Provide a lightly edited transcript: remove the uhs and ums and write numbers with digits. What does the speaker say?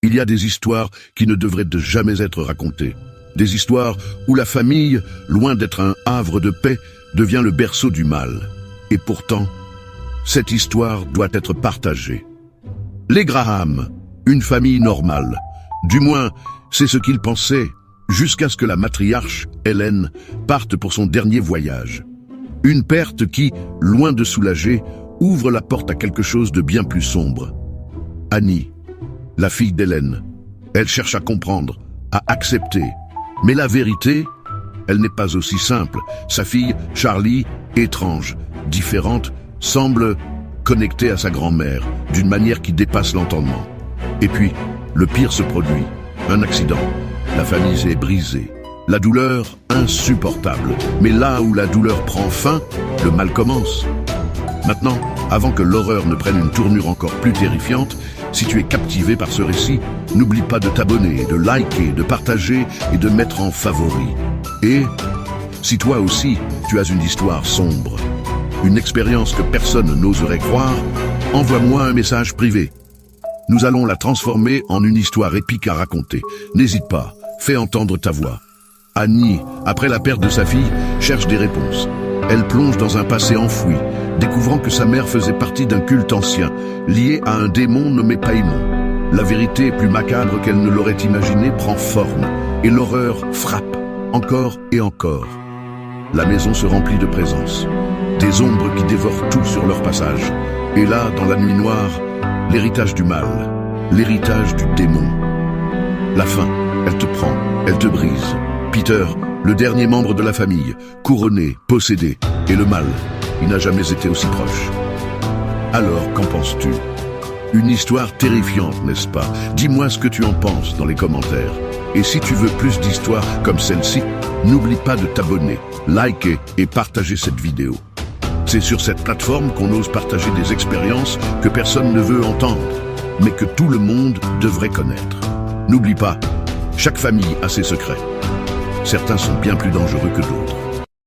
Il y a des histoires qui ne devraient jamais être racontées. Des histoires où la famille, loin d'être un havre de paix, devient le berceau du mal. Et pourtant, cette histoire doit être partagée. Les Graham, une famille normale. Du moins, c'est ce qu'ils pensaient, jusqu'à ce que la matriarche, Hélène, parte pour son dernier voyage. Une perte qui, loin de soulager, ouvre la porte à quelque chose de bien plus sombre. Annie, la fille d'Hélène, elle cherche à comprendre, à accepter. Mais la vérité, elle n'est pas aussi simple. Sa fille, Charlie, étrange, différente, semble connectée à sa grand-mère, d'une manière qui dépasse l'entendement. Et puis, le pire se produit, un accident. La famille est brisée. La douleur, insupportable. Mais là où la douleur prend fin, le mal commence. Maintenant, avant que l'horreur ne prenne une tournure encore plus terrifiante, si tu es captivé par ce récit, n'oublie pas de t'abonner, de liker, de partager et de mettre en favori. Et, si toi aussi, tu as une histoire sombre, une expérience que personne n'oserait croire, envoie-moi un message privé. Nous allons la transformer en une histoire épique à raconter. N'hésite pas, fais entendre ta voix. Annie, après la perte de sa fille, cherche des réponses. Elle plonge dans un passé enfoui, découvrant que sa mère faisait partie d'un culte ancien, lié à un démon nommé Paimon. La vérité, plus macabre qu'elle ne l'aurait imaginé, prend forme, et l'horreur frappe, encore et encore. La maison se remplit de présence, des ombres qui dévorent tout sur leur passage. Et là, dans la nuit noire, l'héritage du mal, l'héritage du démon. La faim, elle te prend, elle te brise. Peter, le dernier membre de la famille, couronné, possédé, et le mal, il n'a jamais été aussi proche. Alors, qu'en penses-tu? Une histoire terrifiante, n'est-ce pas? Dis-moi ce que tu en penses dans les commentaires. Et si tu veux plus d'histoires comme celle-ci, n'oublie pas de t'abonner, liker et partager cette vidéo. C'est sur cette plateforme qu'on ose partager des expériences que personne ne veut entendre, mais que tout le monde devrait connaître. N'oublie pas, chaque famille a ses secrets. Certains sont bien plus dangereux que d'autres.